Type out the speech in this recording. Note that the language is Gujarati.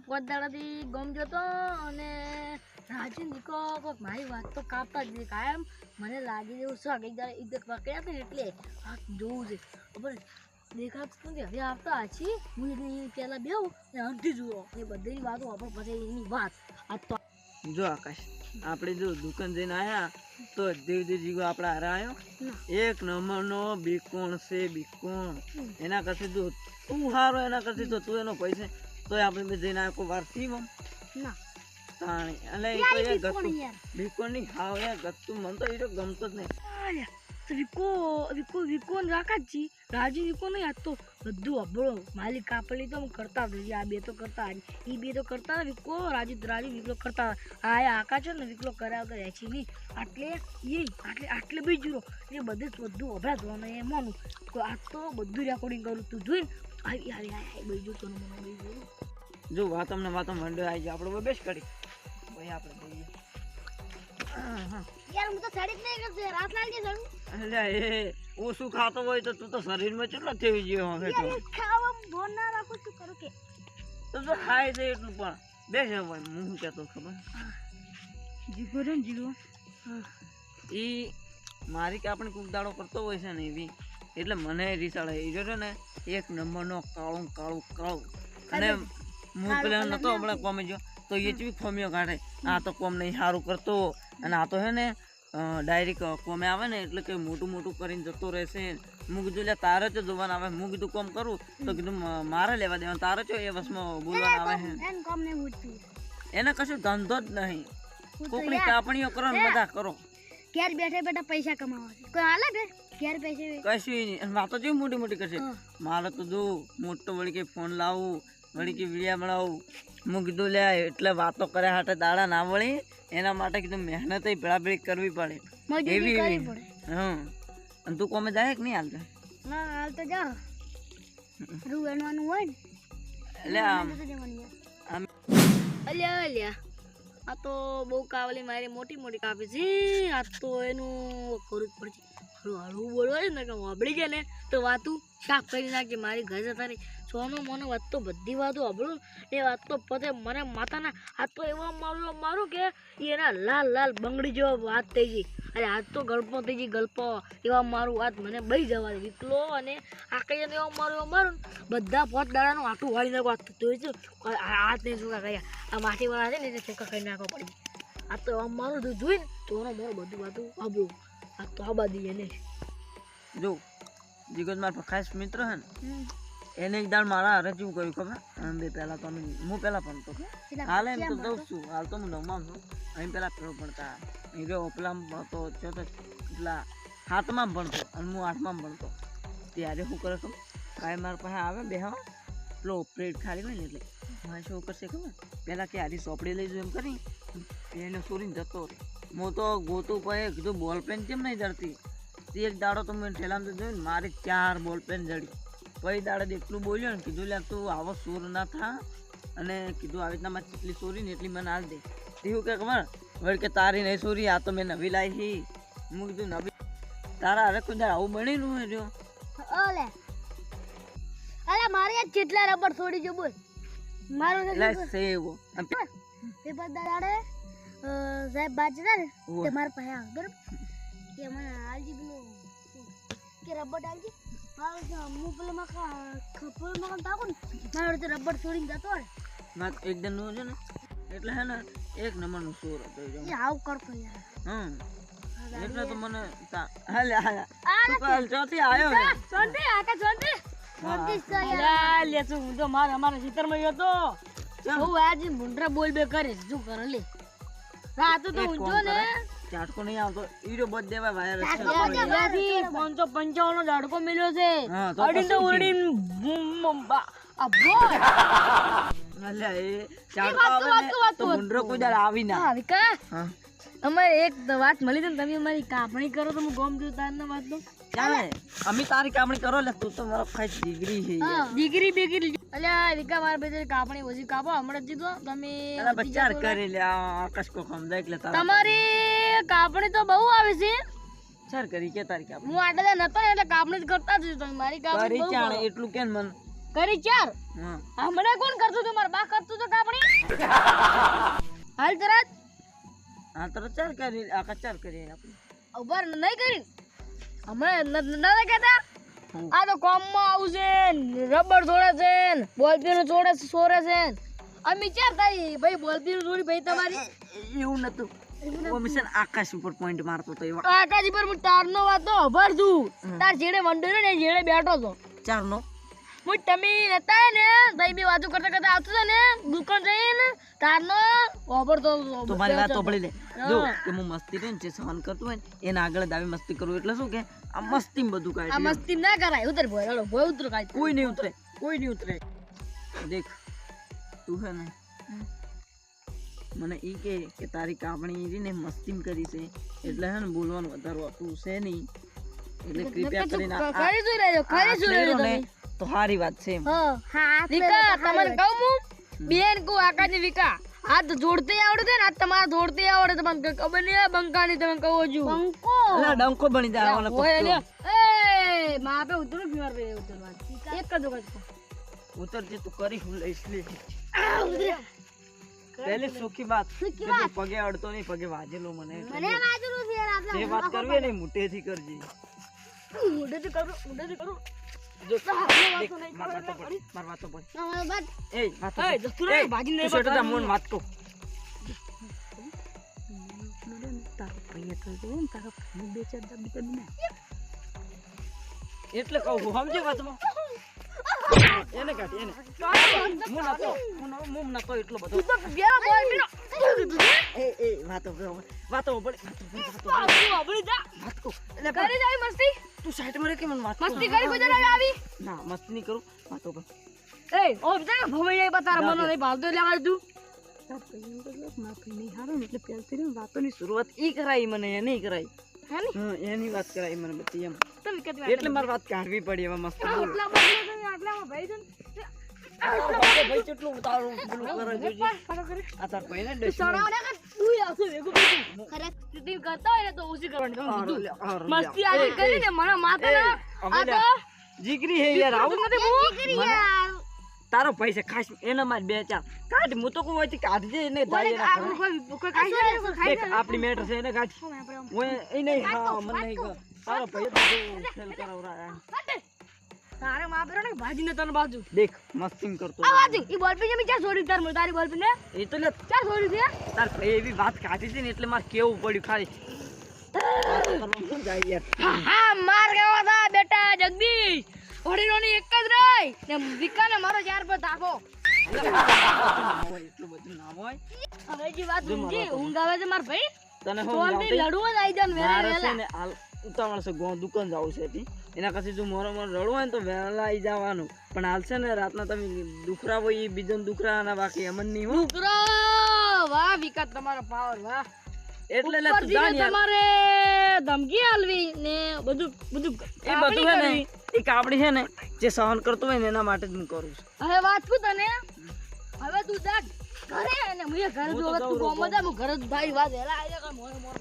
પોતદાડાથી ગમ જતો અને રાજુ નીકો કોક મારી વાત તો કાપતા જ નહીં કાયમ મને લાગી જેવું છે કે ઇજ્જત પકડ્યા હતા ને એટલે આ જોવું છે ખબર દેખાતું નથી હવે આવતા આછી હું એની પહેલાં બેહું ને અંધી જુઓ એ બધી વાતો આપણે પછી એની વાત આ તો જો આકાશ આપણે જો દુકાન જઈને આયા તો દેવજીગો આપણા હારા આવ્યો એક નંબરનો બીકોણ છે બીકોણ એના કરતી જો તું હારો એના કરતી તો તું એનો પૈસા તોય આપણે બે જઈને આવ્યો કોઈ વાર થી ના તાણી એટલે એ તો એ ગતું બીકોણ ની હાવ એ ગતું મને તો એ તો ગમતો જ નહીં વિકો રાકાજી રાજુ વિકો નહીં આજ તો બધું અભળો માલિક કાપલી તો કરતા આ બે તો કરતા એ બે તો કરતા વિકો રાજુ વિકલો કરતા આ આકાશ ને વિકલો કર્યા વગર છે નહીં આટલે બી જુરો એ બધું અભળા જોવાનું એ માનું તો આજ તો બધું રેકોર્ડિંગ કરું તું જોઈને આવી બીજું તો મને જો વાતો મંડ્યો આવી જાય આપણે બેસ કરી ભાઈ આપણે જઈએ યાર હું તો સાડી જ નહીં કરતો રાત લાગી જણું એટલે એ ઓછું ખાતો હોય તો તું તો શરીરમાં કેટલો થઈ ગયો હવે તો ખાવામાં ભોન ના રાખું શું કરું કે તો ખાય છે એટલું પણ બેસ ભાઈ હું કહેતો ખબર જીગો એ મારી કે આપણે કુક દાડો કરતો હોય છે ને એવી એટલે મને રીસાડે એ જો ને એક નંબરનો કાળું અને હું પેલા નતો હમણાં કોમે જો તો એ જ બી ખોમીઓ કાઢે આ તો કોમ નહીં સારું કરતો અને આ તો હે ને ડાયરેક્ટ કોમે આવે ને એટલે કે મોટું કરીને જતો રહેશે હું કીધું એટલે તારે જ જોવાનું આવે હું કીધું કોમ કરું તો કીધું મારે લેવા દેવાનું તારે જ એ વસમાં બોલવાનું આવે છે એને કશું ધંધો જ નહીં કોકની કાપણીઓ કરો ને બધા કરો ઘેર બેઠા પૈસા કમાવા કોઈ હાલે બે ઘેર પૈસા કશું નહીં વાતો જેવી મોટી કરશે મારે તો જો મોટો વળી કે ફોન લાવું વળી કે વિડીયા બનાવું હું કીધું લે એટલે વાતો કર્યા હાટે દાડા ના વળી એના માટે કીધું મહેનત ભેળાભેળી કરવી પડે એવી અને તું કોમે જાય કે નહીં હાલતા ના હાલ તો જા રૂવાનું હોય ને એટલે અલ્યા આ તો બહુ કાવલી મારી મોટી કાપી છે આ તો એનું કરવું જ પડશે હળવું બોલવા ને કે વાબડી ગયા ને તો વાતું સાફ કરી નાખજે મારી ઘર જતા રહી સોનો મોનો વાત તો બધી વાતો અભળું એ વાત તો પતે મને માતાના હાથ તો એવા મારું કે એના લાલ બંગડી જેવો વાત થઈ ગઈ અરે હાથ તો ગળપો થઈ ગઈ ગળપો એવા મારું વાત મને બળી જવા દે વિકલો અને આકડીને એવા મારું બધા પોત દાડાનું આટું વાળી નાખો વાત જોઈ છું હાથ નહીં સુકા કર્યા આ માટીવાળા છે ને એને સુકા કરી નાખવા પડી આ તો એવા મારું તું જોઈને તો મારું બધું વાતું અભળું આ તો આબા દઈએ ને જો જીગત મારો ખાસ મિત્ર હે ને એને એક દાડ મારા હારે શું કર્યું ખબર બે પહેલાં તો હું પહેલાં ભણતો હાલ એમ તો દઉં છું હાલ તો હું નવમાં છું અહીં પહેલાં પેલો ભણતા અહીં રહ્યો પેલામાં ભણતો એટલા 7માં ભણતો અને હું 8માં ભણતો ત્યારે શું કરે ખબર કાંઈ મારા પાસે આવે બેહવા પેલો પ્લેટ ખાલી હોય ને એટલે મારે શું કરશે ખબર પહેલાં કે હારી ચોપડી લઈ જવું એમ કરી એને ચોરીને જતો હું તો ગોતું પછી કીધું બોલ પેન કેમ નહીં જડતી એક દાડો તો મેં ઠેલામાં તો જોયું ને મારી 4 બોલ પેન જડી પછી દાડે એટલું બોલ્યો ને કીધું લે તું આવો ચોર ના થા અને કીધું આવી રીતના મારે જેટલી ચોરી ને એટલી મને હાલ દે એવું કે ખબર વળી કે તારી નહીં ચોરી આ તો મેં નવી લાવી હું કીધું નવી તારા હવે કોઈ આવું બનેલું હોય જો અરે મારે કેટલા રબર છોડી જો બોલ મારો સેવો પેપર દાડે સાહેબ બાજરા ને તે મારા પાસે આવે બરાબર કે મને હાલજી પેલું કે રબર ડાલજી હું પેલામાં ખપરમાં તાકું ને મારો તો રબર છોડીને જતો ને એકદમ નું છે ને એટલે હે ને એક નંબરનો ચોર હતો આવું કરતો યાર એટલે તો મને ચોથી આવ્યો લે હું તો અમારા ખેતરમાં ગયો તો હું આજે મુંડરા બોલ બે કરે શું કરે લે રાતો તો ઊંચો ને ચાટકો નહીં આવતો ઈરો બદ દેવા વાયર 555 નો ઝાડકો મળ્યો છે અડીન તો ઉડીન આ બોલ અલ્યા એ ચાટકો આવે તો મુંડરો કોઈ દાડ આવી ના વિકા અમારે એક વાત મળી છે ને તમે અમારી કાપણી કરો તો હું ગોમ દઉં તારના વાત તો ચાલે અમે તારી કાપણી કરો લે તું તો મારો ખાસ ડિગ્રી છે ડિગ્રી બેગરી અલ્યા વિકા મારા બેચારી કાપણી ઓછી કાપો હમણાં જીતો તમે બચાર કરી લે આકાશ કો સમજાય એટલે તમારી કાપણી તો બહુ આવે છે ચાર કરી કે તારી કાપણી હું આટલે નતો એટલે કાપણી જ કરતા જ તમે મારી કાપણી કરી ચાણ એટલું કેમ મન કરી ચાર હમણાં કોણ કરતું તું મારા બા કરતું તો કાપણી આ તો 4 કરી આખા 4 કરીએ આપણે ઉભર નહીં કરી અમે ના કહેતા આ તો કોમમાં આવશે રબર છોડે છે બોલ પીનો છોડે છે અમે ચાર તારી ભાઈ બોલ પીનો છોડી ભાઈ તમારી એવું નતું ઓ મિશન આકાશ ઉપર પોઈન્ટ મારતો તો એવા આકાશ પર હું તારનો વાતો ઉભર છું તાર જેડે મંડો ને જેડે બેઠો છો 4 નો હું તમે નતા ને ભાઈ બે વાતો કરતા આવતો છે ને દુકાન જઈને તારનો ઓભર તો મારી વાત તો પડી લે જો કે હું મસ્તી ને જે સહન કરતો હોય ને એના આગળ દાવી મસ્તી કરું એટલે શું કે આ મસ્તી બધું કાઢે આ મસ્તી ના કરાય ઉતર ભોય હાલો ભોય ઉતર કાઢ કોઈ નહીં ઉતરે દેખ તું હે ને મને ઈ કે તારી કાપણી રીને મસ્તી કરી છે એટલે હે ને બોલવાનું વધારે હતું છે નહીં એટલે કૃપા કરીને ખરી શું રહેજો તમે તો સારી વાત છે હા વિકા તમને કહું હું બેન કો આકાશની વિકા હાથ જોડતે આવડે છે ને હાથ તમારા જોડતે આવડે તમને ખબર નહીં બંકાની તમે કહો છો બંકો અલા ડંકો બની જાય ઓલા ઓય લે એ માપે ઉતરો બીમાર રે ઉતરવા એક જ વખત ઉતર જે તું કરી હું લઈશ લે પહેલી સુખી વાત પગે અડતો નહીં પગે વાજેલો મને વાજરું છે યાર આપણે જે વાત કરવી ને મોટેથી કરજે મોટેથી કરું જો માર વાતો પડી એ વાતો એ દસ્તુર ભાગી નહીં તું છોટો મન વાત કો એટલે કહું સમજે વાતમાં એને કાઢી એને હું નતો એટલો બધો એ વાતો પડી વાત કો એટલે કરી જાય મસ્તી તું સાઈડ માં રે કે મને વાત મસ્તી કરી કોઈ જરા આવી ના મસ્તી નહીં કરું વાતો પર એ ઓ બતા ભવાઈ જાય બતાર મનો નહીં ભાવતો લાગ તું વાતોની શરૂઆત ઈ કરાઈ મને એ નહીં કરાઈ હે ને એની વાત કરાઈ મને બધી એમ તમે કદી એટલે મારી વાત કાઢવી પડી હવે મસ્ત બોલ આટલામાં ભાઈ છે ભાઈ કેટલું તારું પેલું કરે જોજી આ તાર ભાઈ ને ડેશ સડાવને કે તું આવશે વેગો ખરે સ્થિતિ કરતા હોય ને તો ઓછી કરવાની મસ્તી આજે કરીને મને માથે ના આ તો જીગરી હે યાર આવું નથી જીગરી યાર તારો ભાઈ છે ખાસ એના માં બે ચાર કાઢ હું તો કોઈ હોય કાઢજે એને દાઈ ના કોઈ ખાઈ આપણી મેટર છે એને કાઢ ઓય એ નહીં હા મને નહીં તારો ભાઈ બધું ફેલ કરાવરા તારે માપરો ને ભાજી ને તન બાજુ દેખ મસ્તી કરતો આ બાજુ ઈ બોલ પે જમી ચા છોડી તાર તારી બોલ પે ને એ તો લે ચા છોડી દે તાર ભાઈ એવી વાત કાઢી છે ને એટલે માર કેવું પડ્યું ખાલી વાત કરવાનું જાય યાર હા માર કેવા થા બેટા જગદીશ ઓડીરોની એક જ રહી ને વિકાને મારો ચાર પર તાકો એટલું બધું ના હોય હવે જી વાત ઊંઘી ઊંઘ આવે છે માર ભાઈ તને હું તોલથી લડવું જ આઈ જાન વેલા છે ને હાલ ઉતાવળ છે ગો દુકાન જાવ છે તી એના પછી જો મોરો રડવું હોય ને તો વહેલા આવી જવાનું પણ હાલ છે ને રાતના તમે દુખરા હોય એ બીજો દુખરા ના બાકી અમન નહીં હો દુખરો વાહ વિકાસ તમારો પાવર વાહ એટલે લે તું જાણ યાર તમારે ધમકી આલવી ને બધું એ બધું હે ને એ કાપડી છે ને જે સહન કરતો હોય ને એના માટે જ હું કરું છું હવે વાત શું તને હવે તું જા ઘરે ને મુએ ઘરે જો તું ગોમો જા હું ઘરે ભાઈ વાત હેલા આયા કે મોર